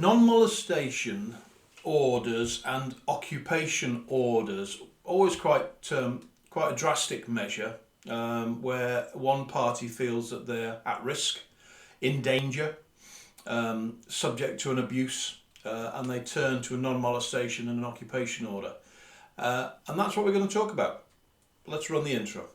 Non-molestation orders and occupation orders, always quite a drastic measure, where one party feels that they're at risk, in danger, subject to an abuse, and they turn to a non-molestation and an occupation order. And that's what we're going to talk about. Let's run the intro.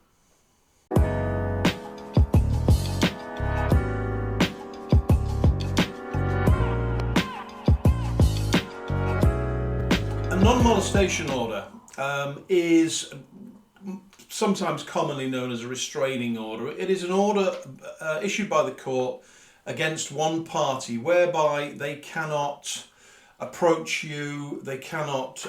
A non-molestation order is sometimes commonly known as a restraining order. It is an order issued by the court against one party whereby they cannot approach you, they cannot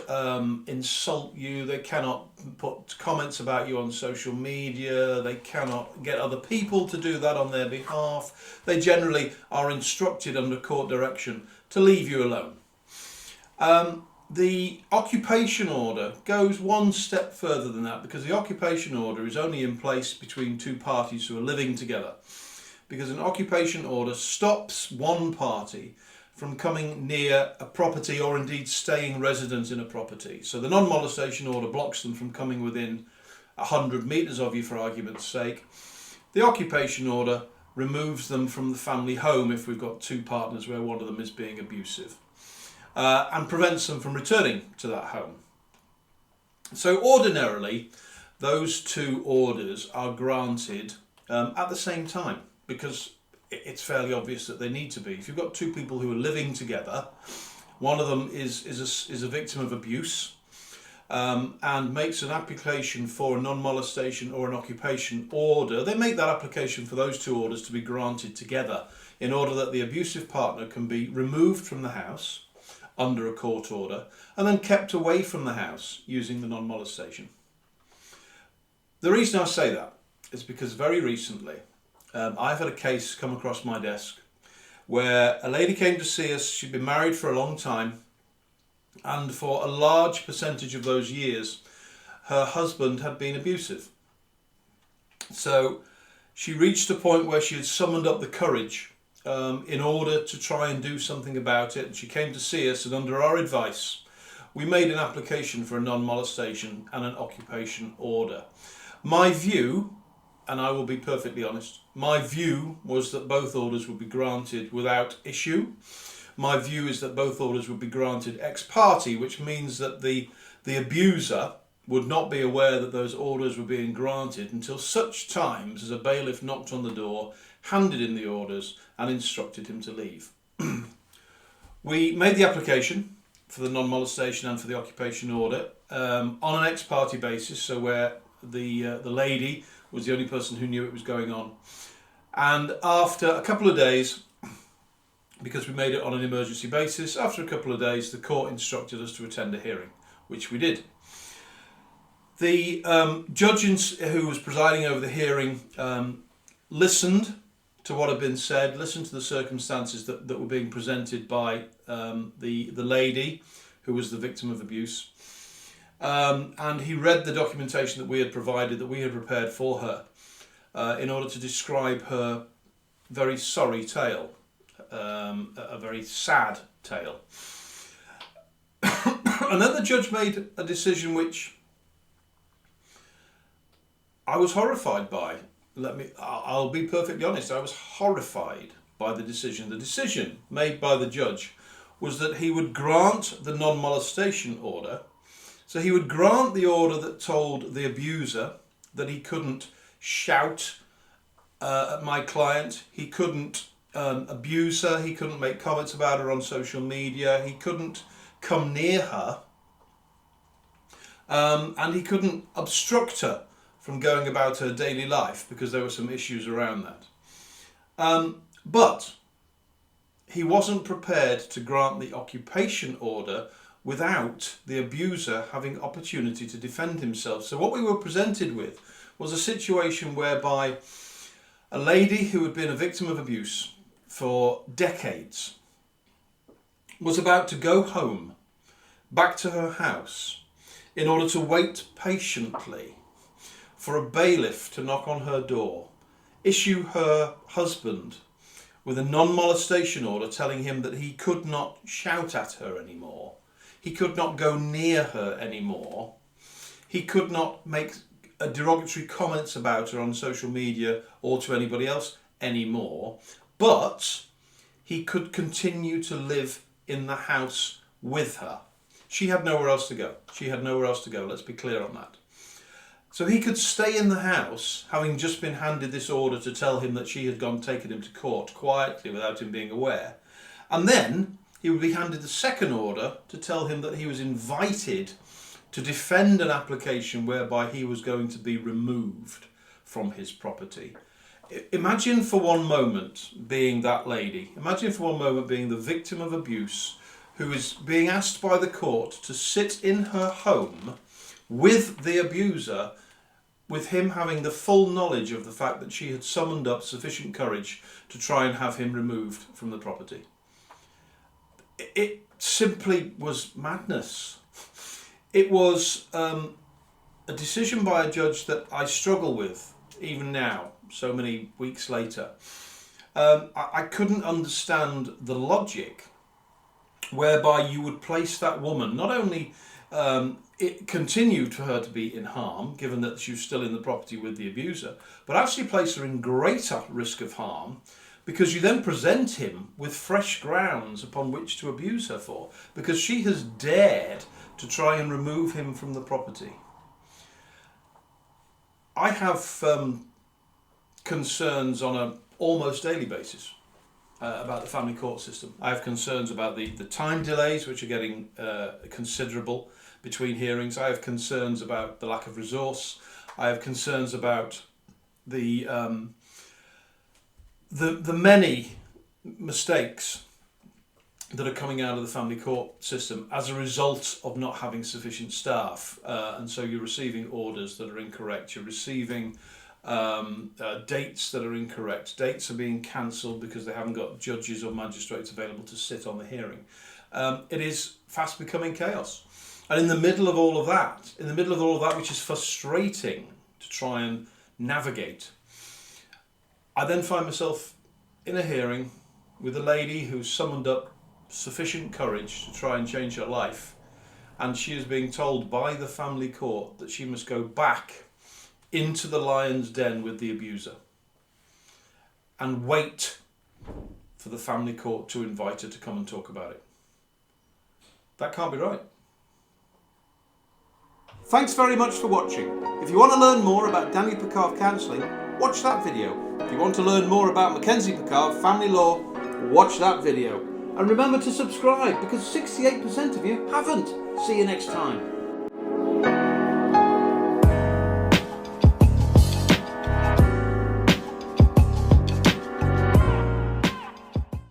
insult you, they cannot put comments about you on social media, they cannot get other people to do that on their behalf. They generally are instructed under court direction to leave you alone. The occupation order goes one step further than that, because the occupation order is only in place between two parties who are living together. Because an occupation order stops one party from coming near a property or indeed staying resident in a property. So the non-molestation order blocks them from coming within 100 metres of you, for argument's sake. The occupation order removes them from the family home if we've got two partners where one of them is being abusive. And prevents them from returning to that home. So ordinarily, those two orders are granted at the same time, because it's fairly obvious that they need to be. If you've got two people who are living together, one of them is a victim of abuse and makes an application for a non-molestation or an occupation order, they make that application for those two orders to be granted together in order that the abusive partner can be removed from the house under a court order, and then kept away from the house using the non-molestation. The reason I say that is because very recently I've had a case come across my desk where a lady came to see us. She'd been married for a long time, and for a large percentage of those years her husband had been abusive. So she reached a point where she had summoned up the courage in order to try and do something about it. She came to see us, and under our advice we made an application for a non-molestation and an occupation order. My view, and I will be perfectly honest, my view was that both orders would be granted without issue. My view is that both orders would be granted ex parte, which means that the abuser would not be aware that those orders were being granted until such times as a bailiff knocked on the door, handed in the orders and instructed him to leave. We made the application for the non-molestation and for the occupation order on an ex parte basis, so where the lady was the only person who knew it was going on. And after a couple of days, because we made it on an emergency basis, after a couple of days the court instructed us to attend a hearing, which we did. The judge who was presiding over the hearing listened to what had been said, listened to the circumstances that were being presented by the lady who was the victim of abuse, and he read the documentation that we had provided, that we had prepared for her in order to describe her very sorry tale, a very sad tale. And then the judge made a decision which I was horrified by. I'll be perfectly honest, I was horrified by the decision. The decision made by the judge was that he would grant the non-molestation order. So he would grant the order that told the abuser that he couldn't shout at my client, he couldn't abuse her, he couldn't make comments about her on social media, he couldn't come near her, and he couldn't obstruct her from going about her daily life, because there were some issues around that. But he wasn't prepared to grant the occupation order without the abuser having opportunity to defend himself. So what we were presented with was a situation whereby a lady who had been a victim of abuse for decades was about to go home, back to her house, in order to wait patiently for a bailiff to knock on her door, issue her husband with a non-molestation order telling him that he could not shout at her anymore. He could not go near her anymore. He could not make derogatory comments about her on social media or to anybody else anymore. But he could continue to live in the house with her. She had nowhere else to go. She had nowhere else to go. Let's be clear on that. So he could stay in the house, having just been handed this order to tell him that she had taken him to court quietly without him being aware. And then he would be handed the second order to tell him that he was invited to defend an application whereby he was going to be removed from his property. Imagine for one moment being that lady. Imagine for one moment being the victim of abuse who is being asked by the court to sit in her home with the abuser, with him having the full knowledge of the fact that she had summoned up sufficient courage to try and have him removed from the property. It simply was madness. It was a decision by a judge that I struggle with even now, so many weeks later. I couldn't understand the logic whereby you would place that woman, not only it continued for her to be in harm, given that she was still in the property with the abuser, but actually place her in greater risk of harm, because you then present him with fresh grounds upon which to abuse her for, because she has dared to try and remove him from the property. I have concerns on an almost daily basis about the family court system. I have concerns about the time delays, which are getting considerable between hearings. I have concerns about the lack of resource. I have concerns about the many mistakes that are coming out of the family court system as a result of not having sufficient staff, and so you're receiving orders that are incorrect. You're receiving dates that are incorrect. Dates are being cancelled because they haven't got judges or magistrates available to sit on the hearing. It is fast becoming chaos. And in the middle of all of that, which is frustrating to try and navigate, I then find myself in a hearing with a lady who's summoned up sufficient courage to try and change her life, and she is being told by the family court that she must go back into the lion's den with the abuser and wait for the family court to invite her to come and talk about it. That can't be right. Thanks very much for watching. If you want to learn more about Daniel Picave Counselling, watch that video. If you want to learn more about McKenzie Picave Family Law, watch that video. And remember to subscribe, because 68% of you haven't. See you next time.